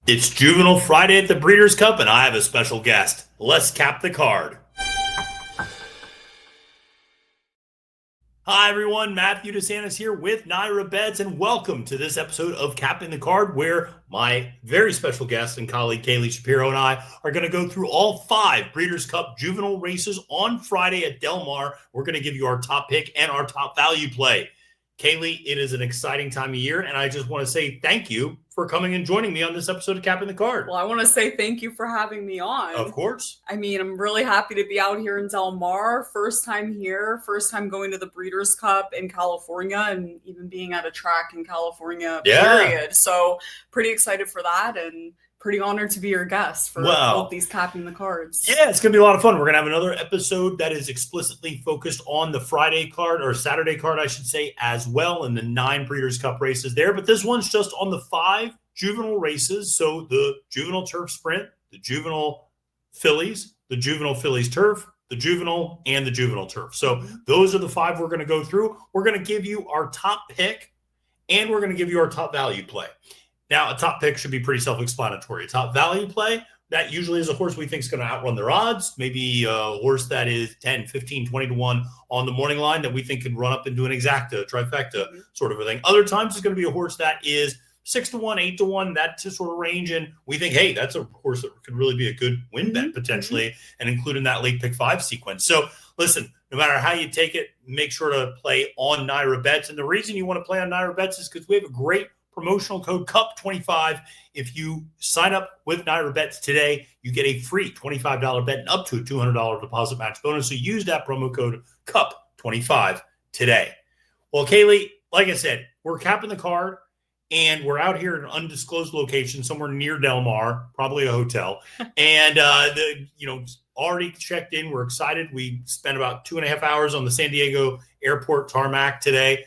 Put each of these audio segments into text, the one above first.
It's Juvenile Friday at the Breeders' Cup, and I have a special guest. Let's cap the card. Hi, everyone. Matthew DeSantis here with NYRA Bets, and welcome to this episode of Capping the Card, where my very special guest and colleague Kaylie, Shapiro, and I are going to go through all 5 Breeders' Cup Juvenile races on Friday at Del Mar. We're going to give you our top pick and our top value play. Kaylie, it is an exciting time of year, and I just want to say thank you for coming and joining me on this episode of Capping the Card. Well, I want to say thank you for having me on. Of course. I mean, I'm really happy to be out here in Del Mar. First time here, first time going to the Breeders' Cup in California, and even being at a track in California, period. So pretty excited for that, and pretty honored to be your guest for both these Capping the Cards. Yeah, it's going to be a lot of fun. We're going to have another episode that is explicitly focused on the Friday card, or Saturday card, I should say, as well, and the 9 Breeders' Cup races there. But this one's just on the 5 juvenile races. So the Juvenile Turf Sprint, the Juvenile Fillies, the Juvenile Fillies Turf, the Juvenile, and the Juvenile Turf. So those are the 5 we're going to go through. We're going to give you our top pick, and we're going to give you our top value play. Now, a top pick should be pretty self-explanatory. A top value play, that usually is a horse we think is going to outrun their odds. Maybe a horse that is 10, 15, 20 to 1 on the morning line that we think can run up into an exacta, trifecta sort of a thing. Other times it's going to be a horse that is 6 to 1, 8 to 1, that sort of range. And we think, hey, that's a horse that could really be a good win bet potentially, and include in that late pick 5 sequence. So listen, no matter how you take it, make sure to play on NYRA Bets. And the reason you want to play on NYRA Bets is because we have a great promotional code CUP25. If you sign up with NYRA Bets today, you get a free $25 bet and up to a $200 deposit match bonus. So use that promo code CUP25 today. Well, Kaylie, like I said, we're capping the card, and we're out here in an undisclosed location somewhere near Del Mar, probably a hotel. And already checked in. We're excited. We spent about 2.5 hours on the San Diego airport tarmac today,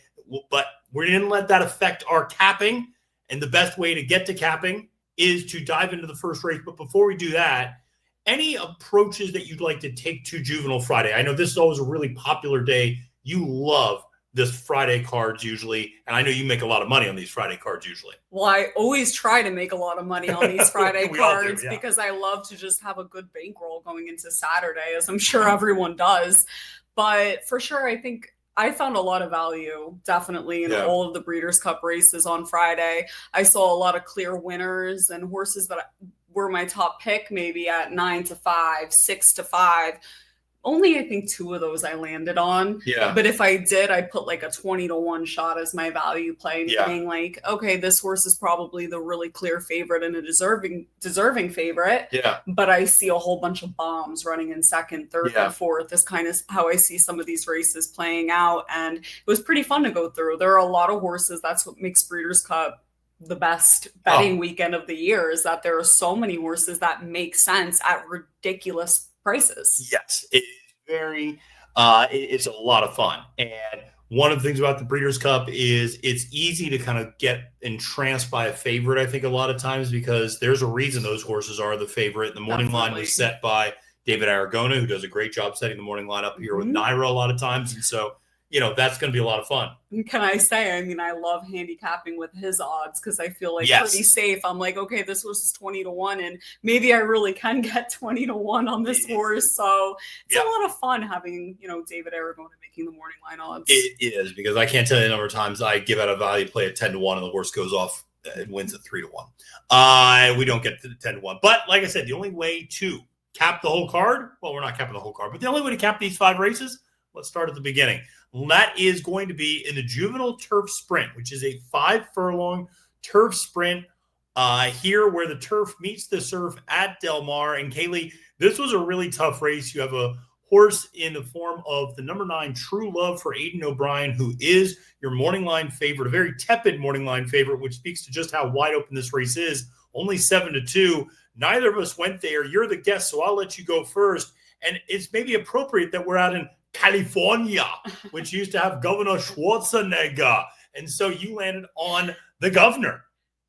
but we didn't let that affect our capping, and the best way to get to capping is to dive into the first race. But before we do that, any approaches that you'd like to take to Juvenile Friday? I know this is always a really popular day. You love this Friday cards usually, and I know you make a lot of money on these Friday cards usually. Well, I always try to make a lot of money on these Friday cards because I love to just have a good bankroll going into Saturday, as I'm sure everyone does. But for sure, I think I found a lot of value, definitely, in all of the Breeders' Cup races on Friday. I saw a lot of clear winners and horses that were my top pick, maybe at 9 to 5, 6 to 5. Only, I think, 2 of those I landed on. Yeah. But if I did, I put like a 20 to 1 shot as my value play, meaning like, okay, this horse is probably the really clear favorite and a deserving favorite. Yeah. But I see a whole bunch of bombs running in second, third, and fourth. Is kind of how I see some of these races playing out. And it was pretty fun to go through. There are a lot of horses. That's what makes Breeders' Cup the best betting weekend of the year, is that there are so many horses that make sense at ridiculous prices. Yes, it's a lot of fun. And one of the things about the Breeders' Cup is it's easy to kind of get entranced by a favorite, I think, a lot of times, because there's a reason those horses are the favorite. The morning line was set by David Aragona, who does a great job setting the morning line up here with NYRA a lot of times. And so, that's going to be a lot of fun. Can I say, I mean, I love handicapping with his odds because I feel like pretty safe. I'm like, okay, this horse is 20 to 1, and maybe I really can get 20 to 1 on this horse. So it's a lot of fun having, David Aragona making the morning line odds. It is, because I can't tell you the number of times I give out a value play at 10 to 1 and the horse goes off and wins at 3 to 1. We don't get to the 10 to 1. But like I said, the only way to cap the whole card, well, we're not capping the whole card, but the only way to cap these 5 races, let's start at the beginning. That is going to be in the Juvenile Turf Sprint, which is a 5-furlong turf sprint here where the turf meets the surf at Del Mar. And Kaylie, this was a really tough race. You have a horse in the form of the number 9 True Love for Aidan O'Brien, who is your morning line favorite, a very tepid morning line favorite, which speaks to just how wide open this race is. Only 7 to 2. Neither of us went there. You're the guest, so I'll let you go first. And it's maybe appropriate that we're out in California, which used to have Governor Schwarzenegger. And so you landed on the governor.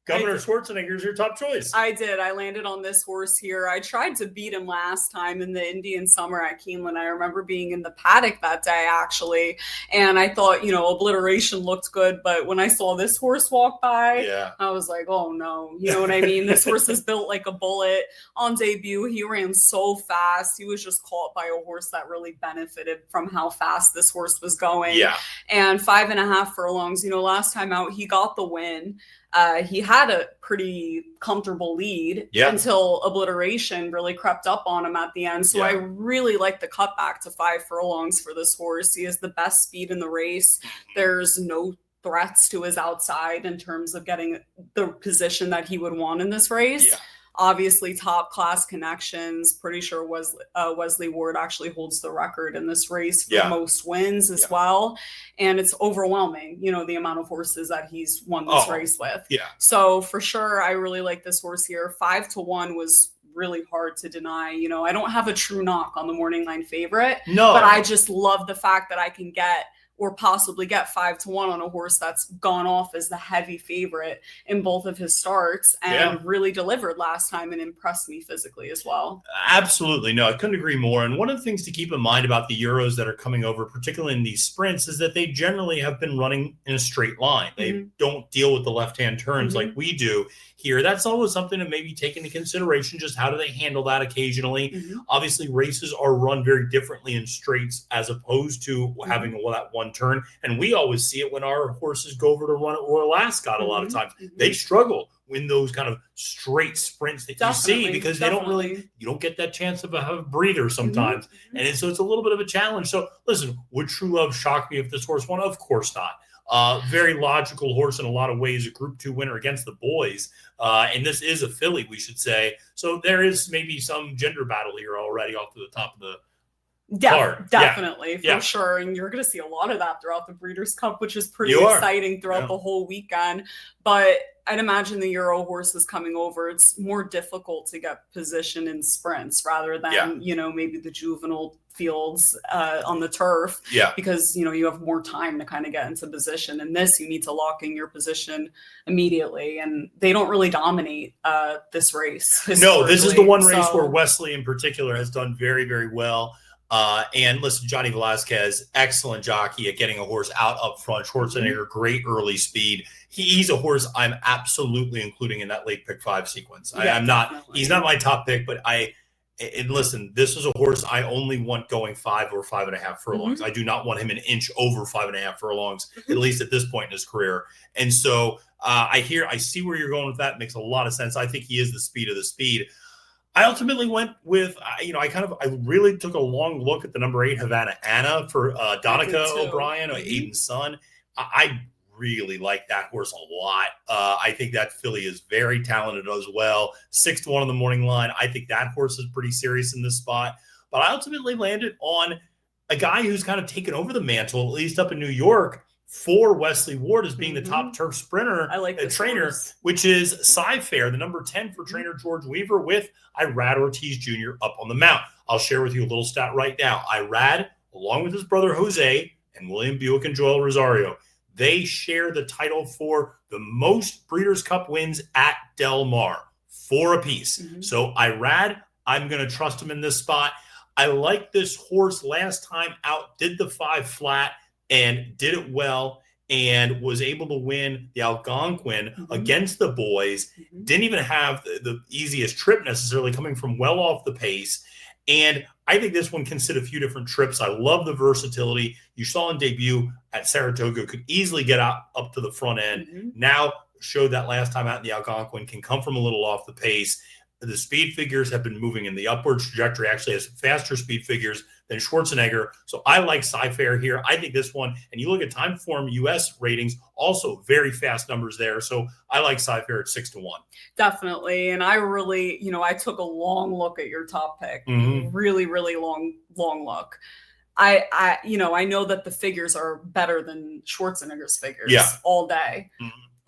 Governor Schwarzenegger's your top choice. I did. I landed on this horse here. I tried to beat him last time in the Indian Summer at Keeneland. I remember being in the paddock that day, actually. And I thought, Obliteration looked good. But when I saw this horse walk by, I was like, oh, no. You know what I mean? This horse is built like a bullet. On debut, he ran so fast. He was just caught by a horse that really benefited from how fast this horse was going. Yeah. And 5.5 furlongs. Last time out, he got the win. He had a pretty comfortable lead until Obliteration really crept up on him at the end. So I really like the cutback to 5 furlongs for this horse. He has the best speed in the race. There's no threats to his outside in terms of getting the position that he would want in this race. Obviously, top class connections. Pretty sure Wesley Ward actually holds the record in this race for most wins as well. And it's overwhelming, the amount of horses that he's won this race with. So for sure, I really like this horse here. 5-1 was really hard to deny. I don't have a true knock on the morning line favorite. No. But I just love the fact that I can get or possibly get 5-1 on a horse that's gone off as the heavy favorite in both of his starts and really delivered last time and impressed me physically as well. Absolutely. No, I couldn't agree more. And one of the things to keep in mind about the Euros that are coming over, particularly in these sprints, is that they generally have been running in a straight line. They don't deal with the left-hand turns like we do here. That's always something to maybe take into consideration. Just how do they handle that occasionally? Obviously, races are run very differently in straights as opposed to having that one turn. And we always see it when our horses go over to run at Royal Ascot a lot of times. They struggle in those kind of straight sprints that you see because they don't really, you don't get that chance of a breather sometimes. And so it's a little bit of a challenge. So listen, would True Love shock me if this horse won? Of course not. Very logical horse in a lot of ways, a Group 2 winner against the boys. And this is a filly, we should say. So there is maybe some gender battle here already off to the top of the card. Definitely, for sure. And you're going to see a lot of that throughout the Breeders' Cup, which is pretty exciting throughout the whole weekend. But I'd imagine the Euro horses coming over, it's more difficult to get position in sprints rather than, maybe the juvenile fields on the turf because you have more time to kind of get into position. And this, you need to lock in your position immediately, and they don't really dominate this race. No, this is the one race where Wesley in particular has done very, very well. And listen, Johnny Velasquez, excellent jockey at getting a horse out up front. Schwarzenegger, great early speed. He's a horse I'm absolutely including in that late pick 5 sequence. He's not my top pick, but listen, this is a horse I only want going 5 or 5.5 furlongs. I do not want him an inch over 5.5 furlongs, at least at this point in his career. And so I see where you're going with that. It makes a lot of sense. I think he is the speed of the speed. I ultimately went with, I really took a long look at the number 8 Havana Anna for Donica O'Brien, Aiden's son. I really like that horse a lot. I think that filly is very talented as well. 6-1 on the morning line. I think that horse is pretty serious in this spot. But I ultimately landed on a guy who's kind of taken over the mantle, at least up in New York, for Wesley Ward as being the top turf sprinter, trainer, which is Cy-Fair, the number 10 for trainer George Weaver with Irad Ortiz Jr. up on the mount. I'll share with you a little stat right now. Irad, along with his brother Jose and William Buick and Joel Rosario, they share the title for the most Breeders' Cup wins at Del Mar, 4 apiece. So Irad, I'm going to trust him in this spot. I like this horse last time out, did the 5 flat, and did it well and was able to win the Algonquin against the boys. Didn't even have the easiest trip necessarily, coming from well off the pace. And I think this one can sit a few different trips. I love the versatility. You saw in debut at Saratoga, could easily get up to the front end. Now showed that last time out in the Algonquin, can come from a little off the pace. The speed figures have been moving in the upward trajectory, actually has faster speed figures than Schwarzenegger. So I like Cy-Fair here. I think this one, and you look at Time Form US ratings, also very fast numbers there. So I like Cy-Fair at 6-1. Definitely. And I really, I took a long look at your top pick. Really, really long look. I know that the figures are better than Schwarzenegger's figures all day.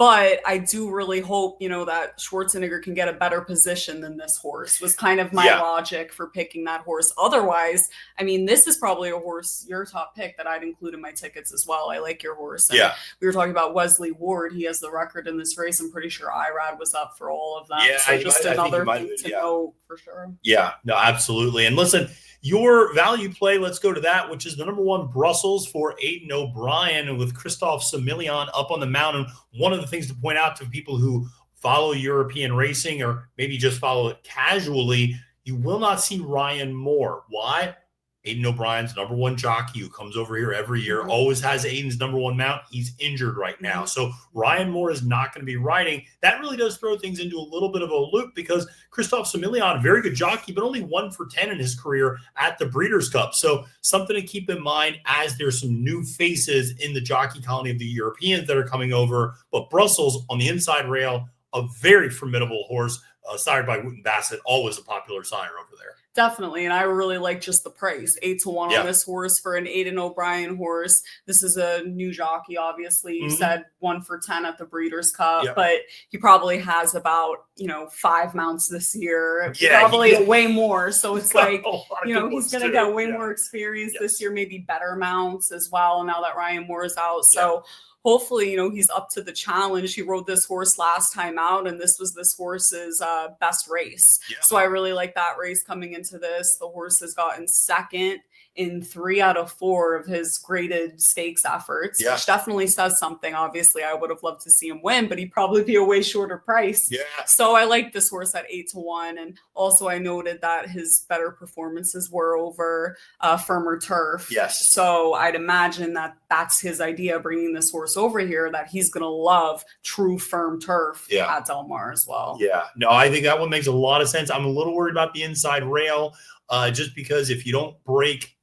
But I do really hope, that Schwarzenegger can get a better position than this horse, was kind of my logic for picking that horse. Otherwise, I mean, this is probably a horse, your top pick, that I'd include in my tickets as well. I like your horse. And we were talking about Wesley Ward. He has the record in this race. I'm pretty sure IRAD was up for all of them. Yeah, so just another thing to know for sure. Yeah, no, absolutely. And listen, your value play, let's go to that, which is the number 1 Brussels for Aidan O'Brien with Christophe Semillon up on the mountain. One of the things to point out to people who follow European racing or maybe just follow it casually, you will not see Ryan Moore. Why? Aidan O'Brien's number 1 jockey who comes over here every year, always has Aidan's number 1 mount. He's injured right now. So Ryan Moore is not going to be riding. That really does throw things into a little bit of a loop because Christophe Semillon, very good jockey, but only 1 for 10 in his career at the Breeders' Cup. So something to keep in mind as there's some new faces in the jockey colony of the Europeans that are coming over. But Brussels on the inside rail, a very formidable horse, sired by Wooten Bassett, always a popular sire over there. Definitely. And I really like just the price. 8-1 on this horse for an Aidan O'Brien horse. This is a new jockey, obviously. You said 1 for 10 at the Breeders' Cup, but he probably has about, 5 mounts this year. Probably way more. So it's like, he's going to get way more experience this year, maybe better mounts as well, now that Ryan Moore is out. So hopefully, he's up to the challenge. He rode this horse last time out, and this was this horse's best race. So I really like that race coming into this. The horse has gotten second in 3 out of 4 of his graded stakes efforts, which definitely says something. Obviously, I would have loved to see him win, but he'd probably be a way shorter price. So I like this horse at 8-1. And also I noted that his better performances were over firmer turf. So I'd imagine that that's his idea, bringing this horse over here, that he's going to love true firm turf at Del Mar as well. No, I think that one makes a lot of sense. I'm a little worried about the inside rail, just because if you don't break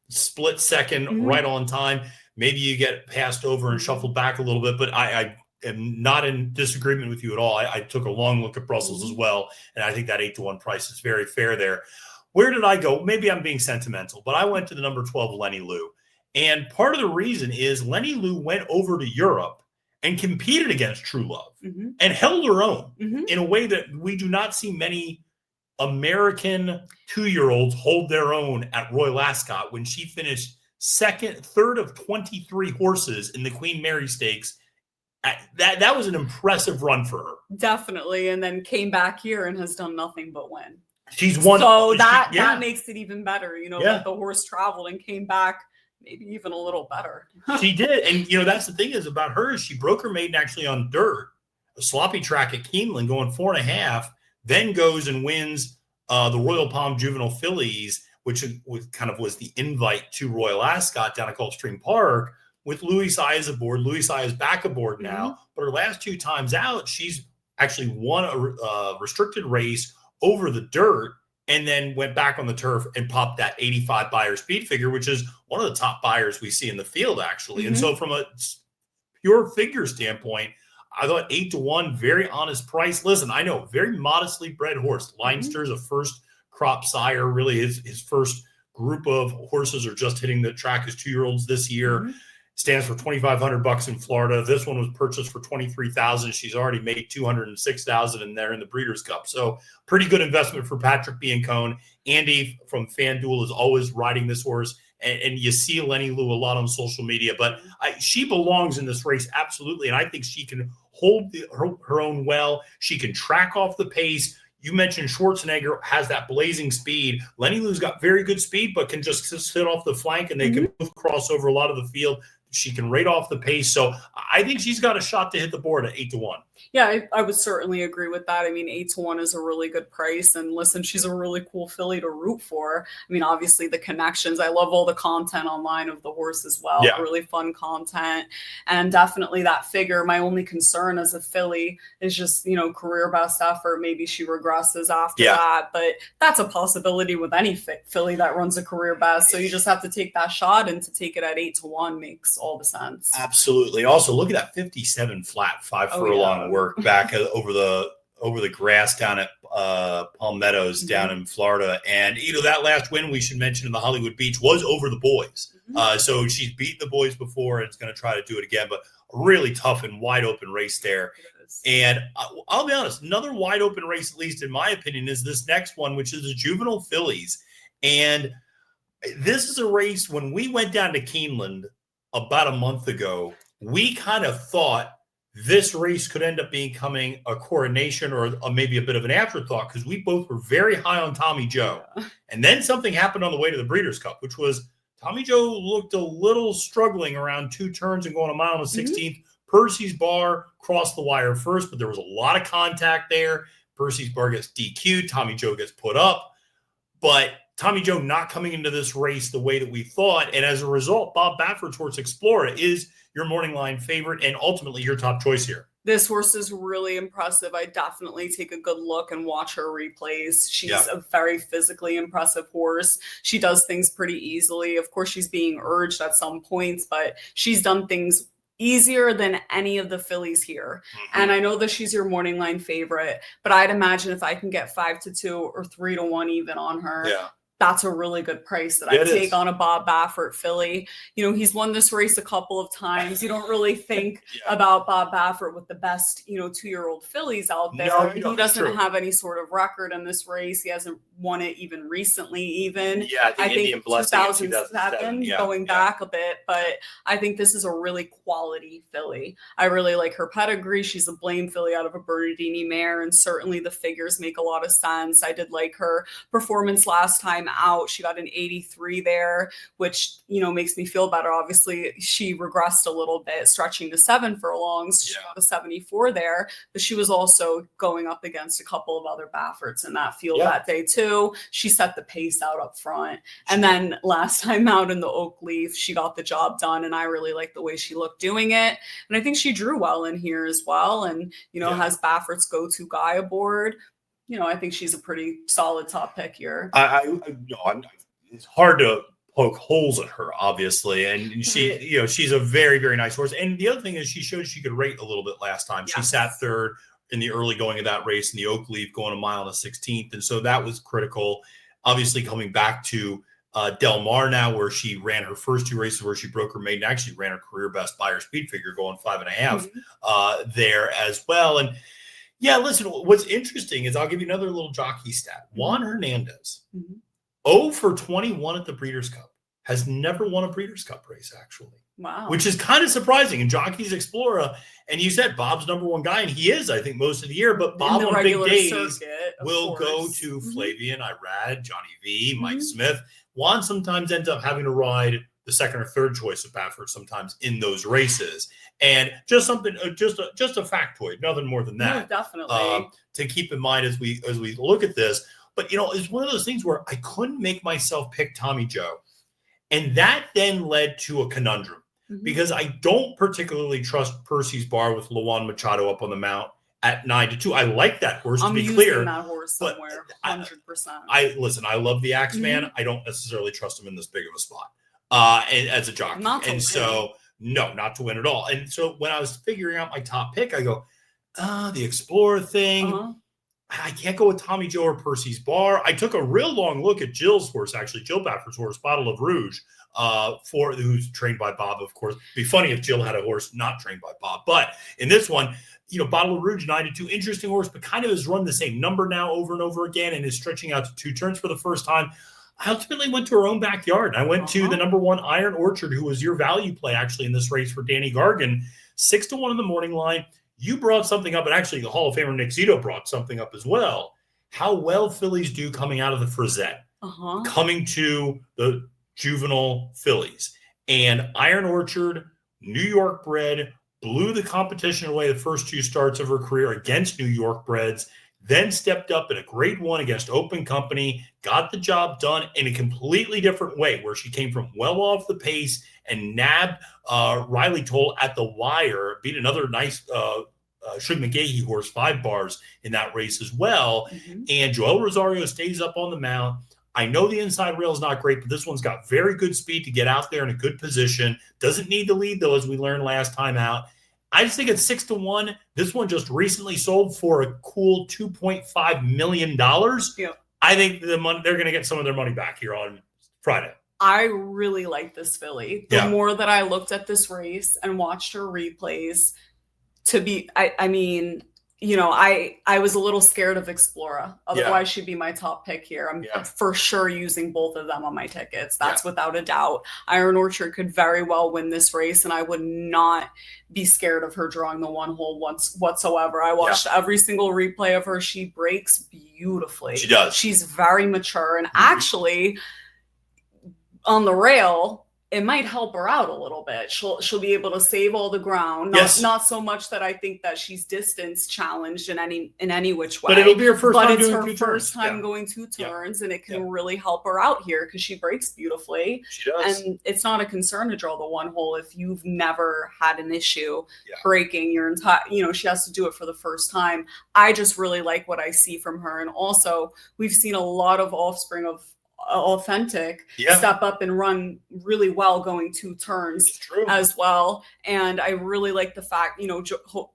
split second right on time, maybe you get passed over and shuffled back a little bit. But I am not in disagreement with you at all. I took a long look at Brussels as well, and I think that 8-1 price is very fair there. Where did I go? Maybe I'm being sentimental, but I went to the number 12 Lenny Lou. And part of the reason is Lenny Lou went over to Europe and competed against True Love and held her own in a way that we do not see many American 2-year-olds hold their own at Royal Ascot when she finished third of 23 horses in the Queen Mary Stakes. That was an impressive run for her. Definitely. And then came back here and has done nothing but win. She's won. So that makes it even better, that the horse traveled and came back maybe even a little better. She did. And, that's the thing is about her is she broke her maiden actually on dirt, a sloppy track at Keeneland going 4.5, then goes and wins the Royal Palm Juvenile Fillies, which was the invite to Royal Ascot down at Gulfstream Park with Louis Saez aboard. Louis Saez back aboard now, but her last 2 times out, she's actually won a restricted race over the dirt and then went back on the turf and popped that 85 buyer speed figure, which is one of the top buyers we see in the field, actually. And so from a pure figure standpoint, I thought 8-1, very honest price. Listen, I know, very modestly bred horse. Leinster's a first crop sire. Really, his first group of horses are just hitting the track as 2-year-olds this year. Stands for $2,500 in Florida. This one was purchased for $23,000. She's already made $206,000 in there in the Breeders' Cup. So pretty good investment for Patrick Biancone. Andy from FanDuel is always riding this horse. And you see Lenny Lou a lot on social media, but she belongs in this race, absolutely. And I think she can hold her own well. She can track off the pace. You mentioned Schwarzenegger has that blazing speed. Lenny Lou's got very good speed, but can just sit off the flank, and they can both cross over a lot of the field. She can rate off the pace. So I think she's got a shot to hit the board at 8-1. Yeah, I would certainly agree with that. I mean, 8-1 is a really good price. And listen, she's a really cool filly to root for. I mean, obviously the connections. I love all the content online of the horse as well. Yeah. Really fun content. And definitely that figure. My only concern as a filly is just, career best effort. Maybe she regresses after that. But that's a possibility with any filly that runs a career best. So you just have to take that shot, and to take it at 8-1 makes all the sense. Absolutely. Also, look at that 57 flat, 5 furlong work back over the grass down at Palm Meadows down in Florida. And that last win we should mention in the Hollywood Beach was over the boys. So she's beaten the boys before and is going to try to do it again. But really tough and wide open race there. And I'll be honest, another wide open race, at least in my opinion, is this next one, which is the Juvenile Fillies. And this is a race when we went down to Keeneland about a month ago, we kind of thought this race could end up becoming a coronation or maybe a bit of an afterthought because we both were very high on Tommy Joe. Yeah. And then something happened on the way to the Breeders' Cup, which was Tommy Joe looked a little struggling around 2 turns and going a mile and 16th. Percy's bar crossed the wire first, but there was a lot of contact there. Percy's bar gets DQ'd. Tommy Joe gets put up. But Tommy Joe not coming into this race the way that we thought. And as a result, Bob Baffert's horse Explorer is your morning line favorite and ultimately your top choice here. This horse is really impressive. I definitely take a good look and watch her replays. She's a very physically impressive horse. She does things pretty easily. Of course, she's being urged at some points, but she's done things easier than any of the fillies here. And I know that she's your morning line favorite, but I'd imagine if I can get 5-2 or 3-1 even on her, that's a really good price that I take on a Bob Baffert filly. You know, he's won this race a couple of times. You don't really think about Bob Baffert with the best, 2-year-old fillies out there. No, he doesn't have any sort of record in this race. He hasn't won it even recently, even. Yeah, I think 2007, going back a bit. But I think this is a really quality filly. I really like her pedigree. She's a Blame filly out of a Bernardini mare, and certainly the figures make a lot of sense. I did like her performance last time out. She got an 83 there, which, makes me feel better. Obviously, she regressed a little bit, stretching to 7 furlongs. She got a 74 there, but she was also going up against a couple of other Bafferts in that field that day too. She set the pace out up front. And then last time out in the Oak Leaf, she got the job done, and I really like the way she looked doing it. And I think she drew well in here as well, and, has Baffert's go-to guy aboard. I think she's a pretty solid top pick here. It's hard to poke holes at her, obviously. And she, she's a very, very nice horse. And the other thing is she showed she could rate a little bit last time. She sat third in the early going of that race in the Oak Leaf, going a mile and a 16th. And so that was critical. Obviously coming back to Del Mar now, where she ran her first 2 races where she broke her maiden, actually ran her career best by her speed figure, going 5.5 there as well. And listen, what's interesting is I'll give you another little jockey stat. Juan Hernandez, 0 for 21 at the Breeders' Cup, has never won a Breeders' Cup race, actually. Wow. Which is kind of surprising. And Jockeys Explorer, and you said Bob's number 1 guy, and he is, I think, most of the year. But Bob on big days will go to Flavian, Irad, Johnny V, Mike Smith. Juan sometimes ends up having to ride the second or third choice of Baffert sometimes in those races. And just something, just a factoid, nothing more than that. No, definitely. To keep in mind as we look at this. But, it's one of those things where I couldn't make myself pick Tommy Joe. And that then led to a conundrum because I don't particularly trust Percy's bar with Luan Machado up on the mount at 9-2. I like that horse, to be clear. I'm that horse somewhere, 100%. I love the Axeman. I don't necessarily trust him in this big of a spot and as a jockey. No, not to win at all. And so when I was figuring out my top pick, I go, the Explorer thing. I can't go with Tommy Joe or Percy's bar. I took a real long look at Jill's horse, actually, Jill Baffert's horse, Bottle of Rouge, who's trained by Bob, of course. It'd be funny if Jill had a horse not trained by Bob. But in this one, Bottle of Rouge, 9-2, interesting horse, but kind of has run the same number now over and over again and is stretching out to 2 turns for the first time. I ultimately went to her own backyard. I went to the number 1 Iron Orchard, who was your value play, actually, in this race for Danny Gargan. 6-1 in the morning line. You brought something up, and actually the Hall of Famer Nick Zito brought something up as well. How well fillies do coming out of the Frizette, coming to the Juvenile Fillies. And Iron Orchard, New York bred, blew the competition away the first 2 starts of her career against New York breds, then stepped up in a Grade 1 against Open Company, got the job done in a completely different way, where she came from well off the pace and nabbed Riley Toll at the wire, beat another nice Shug McGahee horse, 5 bars in that race as well. And Joel Rosario stays up on the mount. I know the inside rail is not great, but this one's got very good speed to get out there in a good position. Doesn't need to lead, though, as we learned last time out. I just think it's 6-1. This one just recently sold for a cool $2.5 million. I think they're going to get some of their money back here on Friday. I really like this filly. The more that I looked at this race and watched her replays, I mean, you know, I was a little scared of Explorer. Otherwise, she'd be my top pick here. I'm for sure using both of them on my tickets. That's without a doubt. Iron Orchard could very well win this race, and I would not be scared of her drawing the one hole whatsoever. I watched every single replay of her. She breaks beautifully. She does. She's very mature, and actually, on the rail, it might help her out a little bit. She'll be able to save all the ground. Not so much that I think that she's distance challenged in any which way. But it'll be her first time doing her two first turns. time going 2 turns, and it can really help her out here because she breaks beautifully. She does. And it's not a concern to draw the one hole if you've never had an issue breaking your entire, you know, she has to do it for the first time. I just really like what I see from her. And also, we've seen a lot of offspring of Authentic step up and run really well going 2 turns as well. And I really like the fact, you know,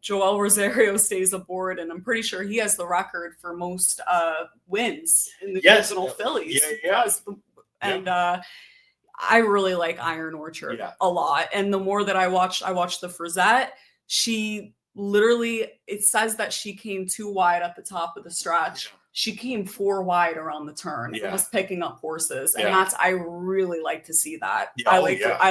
Joel Rosario stays aboard, and I'm pretty sure he has the record for most wins in the Juvenile Fillies. And I really like Iron Orchard a lot. And the more that I watched the Frizette, she literally, it says that she came 2 wide at the top of the stretch. She came 4 wide around the turn. It was picking up horses. And I really like to see that. I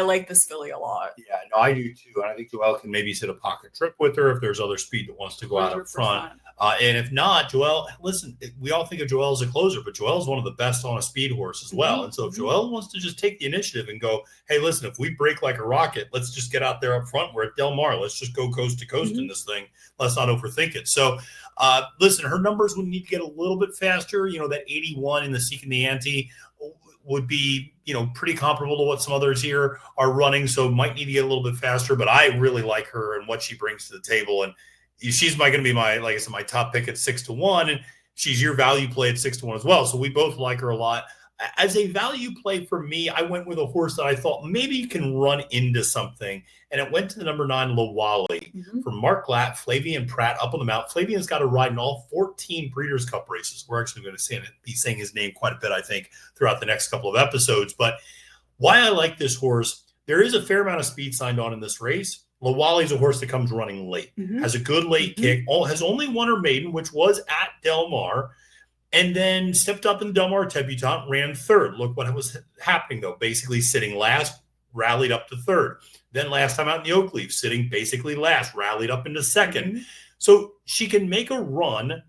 like this filly a lot. Yeah, no, I do too. And I think Joelle can maybe sit a pocket trip with her if there's other speed that wants to go 100%. Out up front. And if not, Joelle, listen, we all think of Joelle as a closer, but Joelle is one of the best on a speed horse as well. And so if Joelle wants to just take the initiative and go, hey, listen, if we break like a rocket, let's just get out there up front. We're at Del Mar. Let's just go coast to coast in this thing. Let's not overthink it. So, listen, her numbers would need to get a little bit faster. You know, that 81 in the Seeking the Ante would be, you know, pretty comparable to what some others here are running. So might need to get a little bit faster, but I really like her and what she brings to the table. And she's going to be my, like I said, my top pick at 6-1. And she's your value play at 6-1 as well. So we both like her a lot. As a value play for me, I went with a horse that I thought maybe can run into something. And it went to the number 9, Lawali, from Mark Glatt, Flavian Pratt up on the mount. Flavian's got a ride in all 14 Breeders' Cup races. We're actually going to be saying his name quite a bit, I think, throughout the next couple of episodes. But why I like this horse, there is a fair amount of speed signed on in this race. Lawali's a horse that comes running late, has a good late kick, has only won her maiden, which was at Del Mar. And then stepped up in the Del Mar Debutante, ran 3rd. Look what was happening, though. Basically sitting last, rallied up to 3rd. Then last time out in the Oakleaf, sitting basically last, rallied up into 2nd. So she can make a run.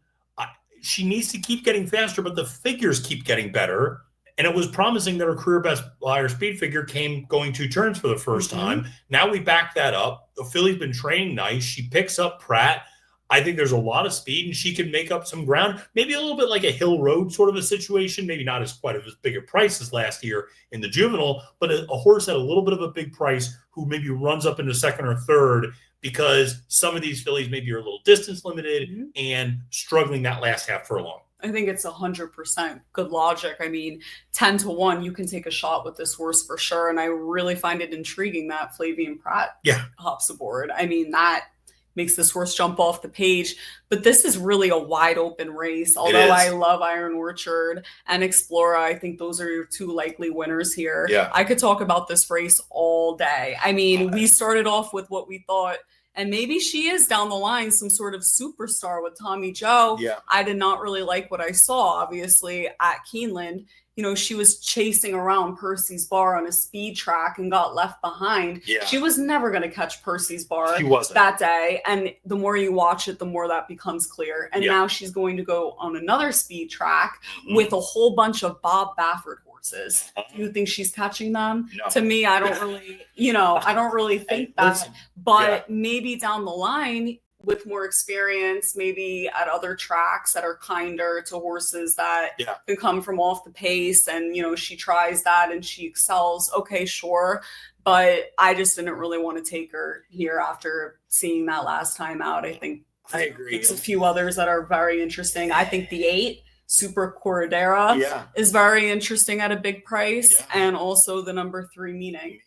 She needs to keep getting faster, but the figures keep getting better. And it was promising that her career best flyer speed figure came going 2 turns for the first time. Now we back that up. The filly's been training nice. She picks up Pratt. I think there's a lot of speed, and she can make up some ground, maybe a little bit like a Hill Road sort of a situation, maybe not as quite as big a price as last year in the Juvenile, but a horse at a little bit of a big price who maybe runs up into 2nd or 3rd because some of these fillies maybe are a little distance limited and struggling that last half furlong. I think it's 100% good logic. I mean, 10-1, you can take a shot with this horse for sure. And I really find it intriguing that Flavian Pratt hops aboard. I mean, that makes this horse jump off the page. But this is really a wide open race. Although I love Iron Orchard and Explorer, I think those are your 2 likely winners here. I could talk about this race all day. I mean, we started off with what we thought, and maybe she is down the line some sort of superstar with Tommy Joe. I did not really like what I saw, obviously, at Keeneland. You know, she was chasing around Percy's Bar on a speed track and got left behind. She was never going to catch Percy's Bar that day. And the more you watch it, the more that becomes clear. And now she's going to go on another speed track with a whole bunch of Bob Baffert horses. Do you think she's catching them? No. To me, I don't really, I don't really think that. Listen, but maybe down the line, with more experience, maybe at other tracks that are kinder to horses that can come from off the pace, and she tries that and she excels. Okay, sure, but I just didn't really want to take her here after seeing that last time out. I think I agree. There's a few others that are very interesting. I think the 8 Super Corridera is very interesting at a big price, and also the number 3 Meaning is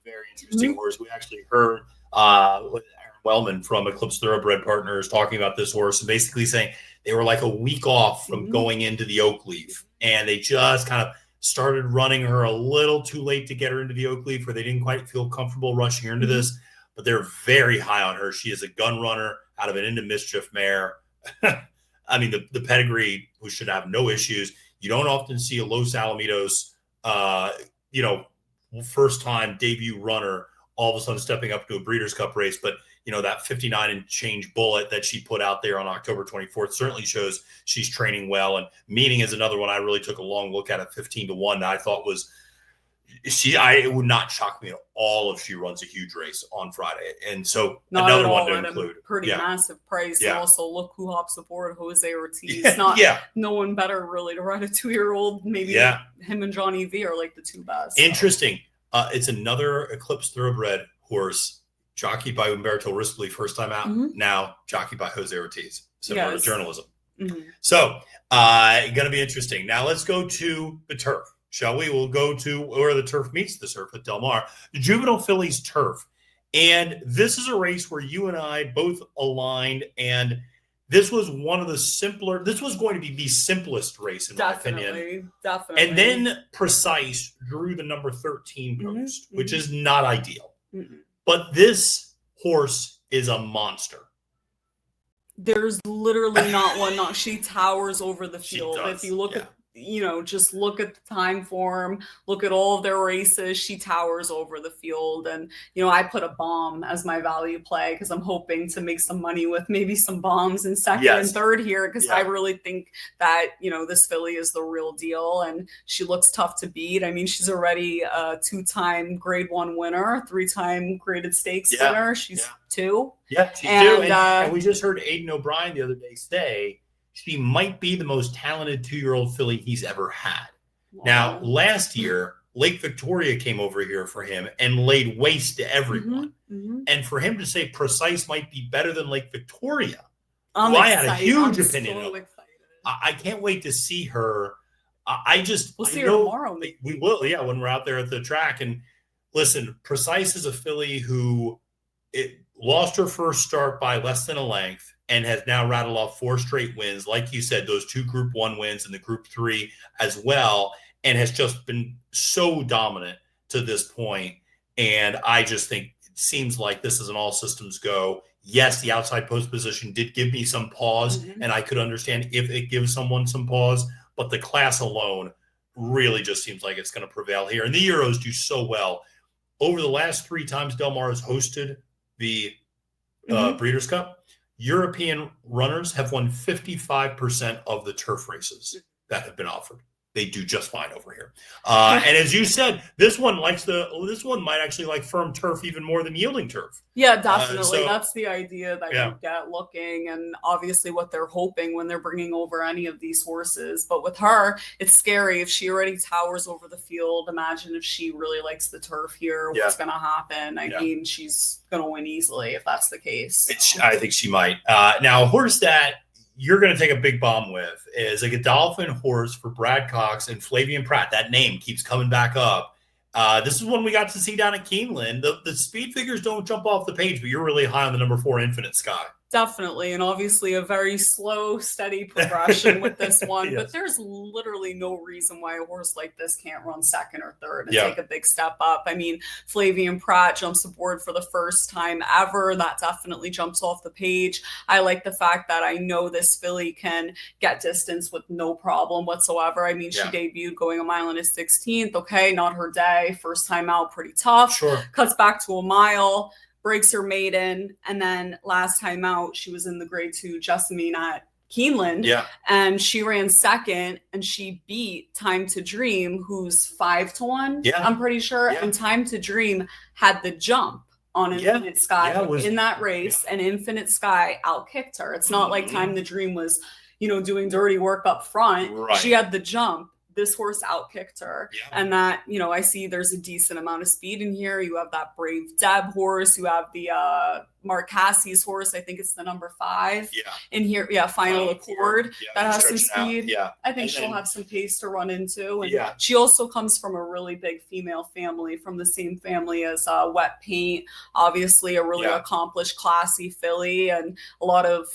a very interesting horse. We actually heard with Wellman from Eclipse Thoroughbred Partners talking about this horse and basically saying they were like a week off from going into the Oakleaf, and they just kind of started running her a little too late to get her into the Oakleaf, where they didn't quite feel comfortable rushing her into this, but they're very high on her. She is a gun runner out of an Into Mischief mare. I mean, the pedigree, who should have no issues. You don't often see a Los Alamitos, first time debut runner all of a sudden stepping up to a Breeders' Cup race. But, that 59 and change bullet that she put out there on October 24th certainly shows she's training well. And Meaning is another one I really took a long look at 15-1 that I thought was it would not shock me at all if she runs a huge race on Friday. And so another one to include. Pretty massive price. Yeah. Also, look who hops aboard, Jose Ortiz. No one better really to ride a 2-year-old. Maybe him and Johnny V are like the two best. Interesting. It's another Eclipse Thoroughbred horse, jockeyed by Umberto Rispoli first time out. Now jockeyed by Jose Ortiz. Similar to journalism. So going to be interesting. Now let's go to the turf. Shall we? We'll go to where the turf meets the surf at Del Mar, the Juvenile Fillies Turf. And this is a race where you and I both aligned, and this was one of the simpler. This was going to be the simplest race, in my opinion. Definitely. And then Precise drew the number 13 post, which is not ideal. But this horse is a monster. There's literally not one. She towers over the field. If you look at just look at the time form, look at all of their races. She towers over the field. And, I put a bomb as my value play because I'm hoping to make some money with maybe some bombs in second and third here, because I really think that, this filly is the real deal and she looks tough to beat. I mean, she's already a 2-time grade 1 winner, 3-time graded stakes winner. She's 2. Yeah, she's 2. And we just heard Aidan O'Brien the other day say she might be the most talented 2-year-old filly he's ever had. Wow. Now, last year, Lake Victoria came over here for him and laid waste to everyone. And for him to say Precise might be better than Lake Victoria, I had a huge opinion of. I can't wait to see her. We'll see her tomorrow. We will, when we're out there at the track. And listen, Precise is a filly who lost her first start by less than a length, and has now rattled off 4 straight wins. Like you said, those 2 Group 1 wins and the Group 3 as well, and has just been so dominant to this point. And I just think it seems like this is an all systems go. Yes, the outside post position did give me some pause, and I could understand if it gives someone some pause, but the class alone really just seems like it's going to prevail here. And the Euros do so well. Over the last 3 times Del Mar has hosted the Breeders' Cup, European runners have won 55% of the turf races that have been offered. They do just fine over here. And as you said, this one might actually like firm turf even more than yielding turf. Yeah, definitely. That's the idea that you get looking, and obviously what they're hoping when they're bringing over any of these horses. But with her, it's scary. If she already towers over the field, imagine if she really likes the turf here, what's going to happen? I mean, she's going to win easily if that's the case. I think she might. Now, a horse that you're going to take a big bomb with is a Godolphin horse for Brad Cox and Flavian Pratt. That name keeps coming back up. This is one we got to see down at Keeneland. The speed figures don't jump off the page, but you're really high on the number 4 Infinite Sky. Definitely, and obviously a very slow, steady progression with this one. But there's literally no reason why a horse like this can't run second or third and take a big step up. I mean, Flavian Pratt jumps aboard for the first time ever. That definitely jumps off the page. I like the fact that I know this filly can get distance with no problem whatsoever. I mean, she debuted going a mile in his 16th. Okay, not her day. First time out, pretty tough. Sure. Cuts back to a mile. Breaks her maiden, and then last time out, she was in the grade 2 Jessamine at Keeneland, and she ran second, and she beat Time to Dream, who's 5-1, I'm pretty sure, and Time to Dream had the jump on Infinite Sky in that race, and Infinite Sky outkicked her. It's not like Time to Dream was, doing dirty work up front. Right. She had the jump. This horse outkicked her. And that, I see there's a decent amount of speed in here. You have that Brave Deb horse. You have the Mark Cassie's horse. I think it's the number 5 in here. Final Accord that has some speed. I think she'll have some pace to run into. And she also comes from a really big female family, from the same family as Wet Paint. Obviously a really accomplished, classy filly, and a lot of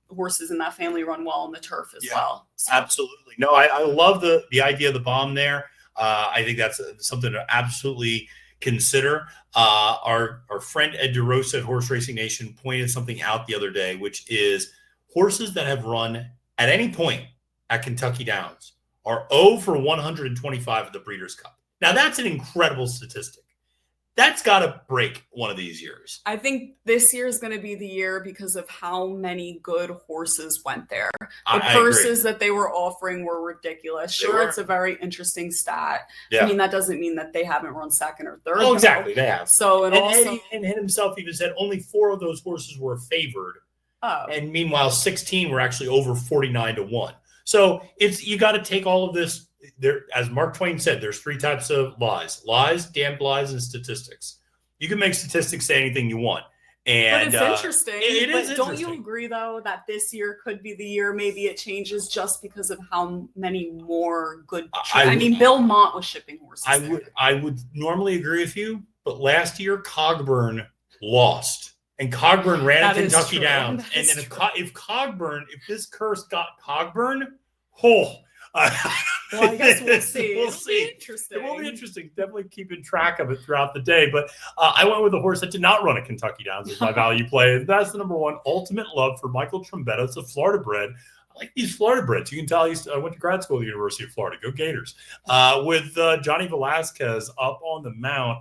horses in that family run well in the turf as well. So. Absolutely. No, I love the idea of the bomb there. I think that's something to absolutely consider. Our friend Ed DeRosa at Horse Racing Nation pointed something out the other day, which is horses that have run at any point at Kentucky Downs are 0 for 125 at the Breeders' Cup. Now, that's an incredible statistic. That's got to break one of these years. I think this year is going to be the year because of how many good horses went there. The purses that they were offering were ridiculous. Sure, it's a very interesting stat. Yeah. I mean, that doesn't mean that they haven't run second or third. Oh, exactly. They have. So, and also, and himself even said only 4 of those horses were favored. Oh. And meanwhile, 16 were actually over 49-1. So you got to take all of this. There, as Mark Twain said, there's 3 types of lies, damned lies, and statistics. You can make statistics say anything you want. And but it's interesting. It is interesting. Don't you agree, though, that this year could be the year maybe it changes just because of how many more good I mean, Bill Mott was shipping horses. I would normally agree with you, but last year Cogburn lost. And Cogburn ran at Kentucky Downs. And then if this curse got Cogburn, well, I guess we'll see. We'll see. It will be interesting. Definitely keeping track of it throughout the day. But I went with a horse that did not run at Kentucky Downs as my value play. And that's the number 1, Ultimate Love for Michael Trombetta. It's a Florida bred. I like these Florida breds. You can tell I went to grad school at the University of Florida. Go Gators. With Johnny Velasquez up on the mount.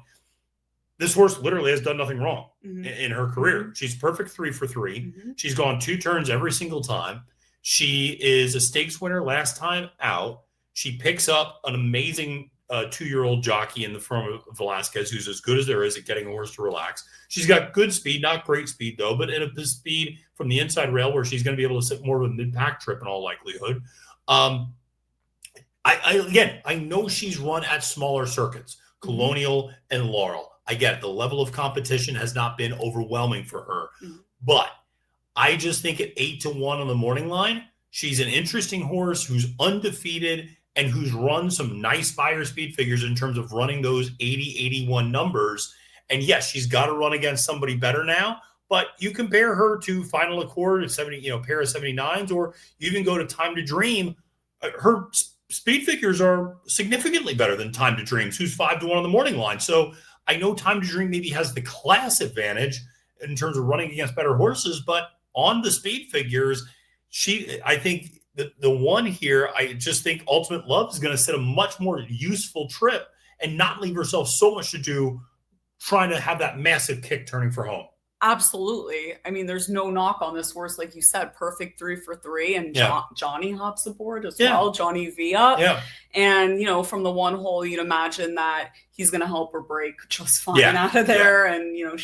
This horse literally has done nothing wrong in her career. She's perfect 3 for 3. She's gone 2 turns every single time. She is a stakes winner last time out. She picks up an amazing 2-year-old jockey in the form of Velasquez, who's as good as there is at getting a horse to relax. She's got good speed, not great speed, though, but in a speed from the inside rail where she's going to be able to sit more of a mid-pack trip in all likelihood. I know she's run at smaller circuits, Colonial and Laurel. I get it. The level of competition has not been overwhelming for her. But I just think at 8-1 on the morning line, she's an interesting horse who's undefeated and who's run some nice buyer speed figures in terms of running those 80, 81 numbers. And yes, she's got to run against somebody better now. But you compare her to Final Accord at 70, pair of 79s, or you even go to Time to Dream. Her speed figures are significantly better than Time to Dream's, who's 5-1 on the morning line. So I know Time to Dream maybe has the class advantage in terms of running against better horses, but on the speed figures, I think the one here, I just think Ultimate Love is going to set a much more useful trip and not leave herself so much to do trying to have that massive kick turning for home. Absolutely. I mean, there's no knock on this horse. Like you said, perfect 3 for 3. And Johnny hops aboard as well. Johnny Villa. Yeah. And, from the 1 hole, you'd imagine that he's going to help her break just fine out of there. Yeah. And,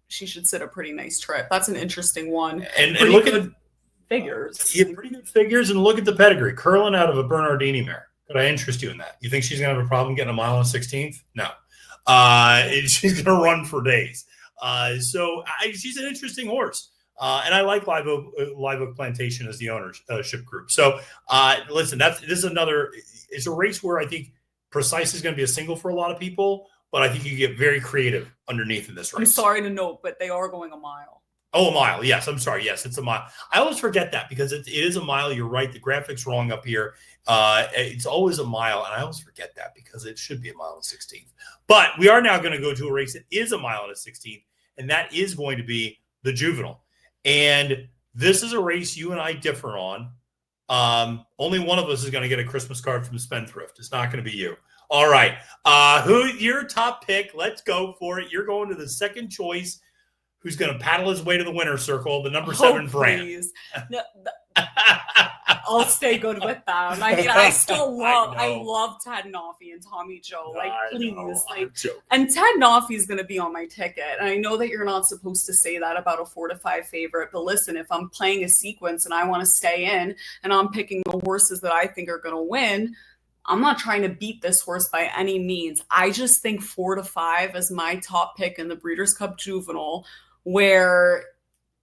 she should sit a pretty nice trip. That's an interesting one. And look at figures. Yeah, pretty good figures. And look at the pedigree. Curling out of a Bernardini mare. Could I interest you in that? You think she's going to have a problem getting a mile and 16th? No. She's going to run for days. She's an interesting horse. And I like Live Oak Plantation as the ownership group. So listen, it's a race where I think Precise is going to be a single for a lot of people, but I think you get very creative underneath in this race. I'm sorry to note, but they are going a mile. Oh, a mile. Yes, I'm sorry. Yes, it's a mile. I always forget that because it is a mile. You're right. The graphic's wrong up here. It's always a mile, and I always forget that because it should be a mile and 16th. But we are now going to go to a race that is a mile and a 16th, and that is going to be the Juvenile. And this is a race you and I differ on. Only one of us is going to get a Christmas card from Spendthrift. It's not going to be you. All right. Your top pick? Let's go for it. You're going to the second choice. Who's going to paddle his way to the winner's circle? The number 7 Brant. No, I'll stay good with them. I mean, I love Ted Noffey and Tommy Joe. Like, please, and Ted Noffey is going to be on my ticket. And I know that you're not supposed to say that about a 4-5 favorite, but listen, if I'm playing a sequence and I want to stay in, and I'm picking the horses that I think are going to win, I'm not trying to beat this horse by any means. I just think 4-5 is my top pick in the Breeders' Cup Juvenile, where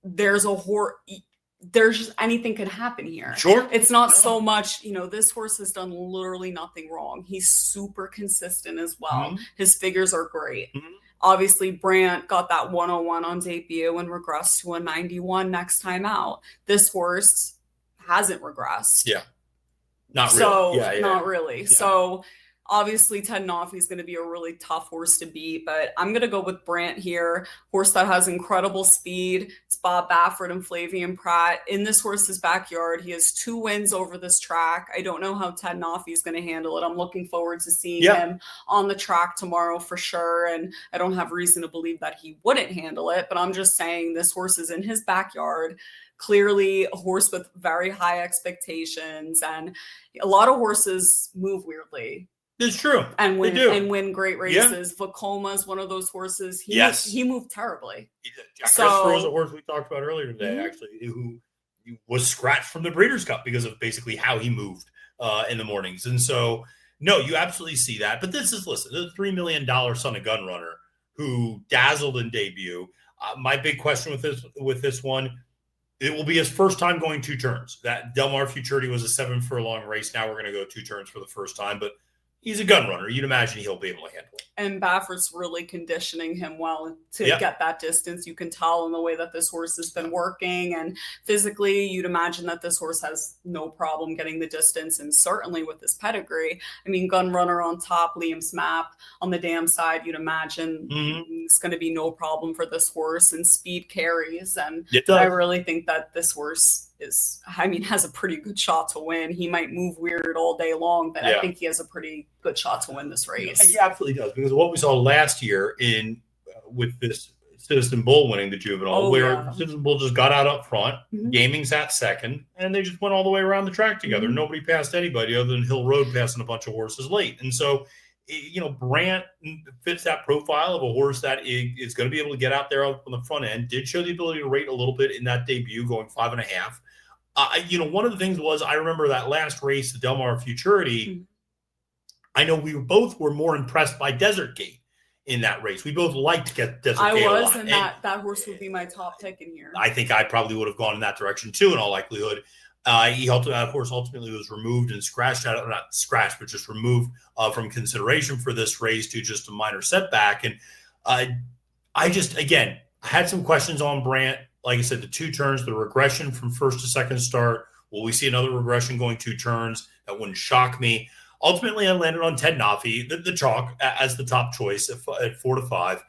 there's just anything could happen here. Sure. It's not so much, this horse has done literally nothing wrong. He's super consistent as well. Mm-hmm. His figures are great. Mm-hmm. Obviously, Brant got that 101 on debut and regressed to a 91 next time out. This horse hasn't regressed. Yeah. Not really. Yeah. Not really. Yeah. So obviously, Ted Noffey is going to be a really tough horse to beat, but I'm going to go with Brant here. Horse that has incredible speed. It's Bob Baffert and Flavien Prat. In this horse's backyard, he has 2 wins over this track. I don't know how Ted Noffey is going to handle it. I'm looking forward to seeing him on the track tomorrow for sure, and I don't have reason to believe that he wouldn't handle it, but I'm just saying this horse is in his backyard. Clearly a horse with very high expectations, and a lot of horses move weirdly. It's true. And win great races. Yeah. Vacoma is one of those horses. He moved terribly. Jack Christopher was a horse we talked about earlier today, actually, who was scratched from the Breeders' Cup because of basically how he moved in the mornings. And so, no, you absolutely see that. But this is, listen, the $3 million son of gun runner who dazzled in debut. My big question with this one, it will be his first time going 2 turns. That Del Mar Futurity was a 7 furlong race. Now we're going to go 2 turns for the first time. But he's a gun runner. You'd imagine he'll be able to handle it. And Baffert's really conditioning him well to get that distance. You can tell in the way that this horse has been working. And physically, you'd imagine that this horse has no problem getting the distance. And certainly with this pedigree, I mean, gun runner on top, Liam's map on the dam side, you'd imagine it's going to be no problem for this horse. And speed carries. And I really think that this horse has a pretty good shot to win. He might move weird all day long, but I think he has a pretty good shot to win this race. He absolutely does, because of what we saw last year with this Citizen Bull winning the Juvenile, Citizen Bull just got out up front, Gaming sat second, and they just went all the way around the track together. Nobody passed anybody other than Hill Road passing a bunch of horses late. And so, Brant fits that profile of a horse that is going to be able to get out there on the front end. Did show the ability to rate a little bit in that debut, going 5.5. One of the things was, I remember that last race, the Del Mar Futurity. I know we both were more impressed by Desert Gate in that race. We both liked to get Desert Gate. I was, and that horse would be my top pick in here. I think I probably would have gone in that direction too, in all likelihood. That horse ultimately was removed and not scratched, but just removed from consideration for this race due to just a minor setback. And I had some questions on Brant. Like I said, the 2 turns, the regression from first to second start. Will we see another regression going 2 turns? That wouldn't shock me. Ultimately, I landed on Ted Noffey, the chalk, as the top choice at 4-5.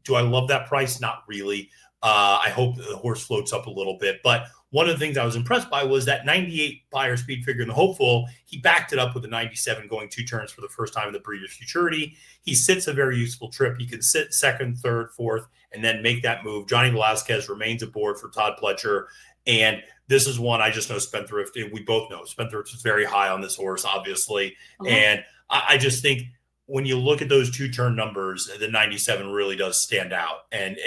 Do I love that price? Not really. I hope the horse floats up a little bit. But one of the things I was impressed by was that 98 buyer speed figure in the Hopeful. He backed it up with a 97 going 2 turns for the first time in the Breeders' Futurity. He sits a very useful trip. He can sit second, third, fourth, and then make that move. Johnny Velasquez remains aboard for Todd Pletcher. And this is one I just know Spendthrift. We both know Spendthrift is very high on this horse, obviously. And I just think when you look at those 2-turn numbers, the 97 really does stand out and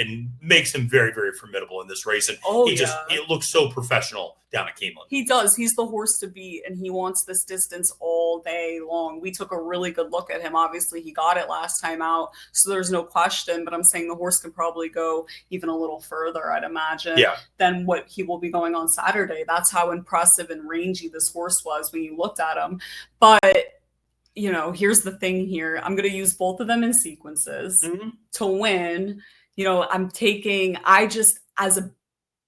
makes him very, very formidable in this race. And it looks so professional down at Keeneland. He does. He's the horse to beat, and he wants this distance all day long. We took a really good look at him. Obviously, he got it last time out, so there's no question. But I'm saying the horse can probably go even a little further, I'd imagine, than what he will be going on Saturday. That's how impressive and rangy this horse was when you looked at him. But here's the thing here. I'm going to use both of them in sequences to win. As a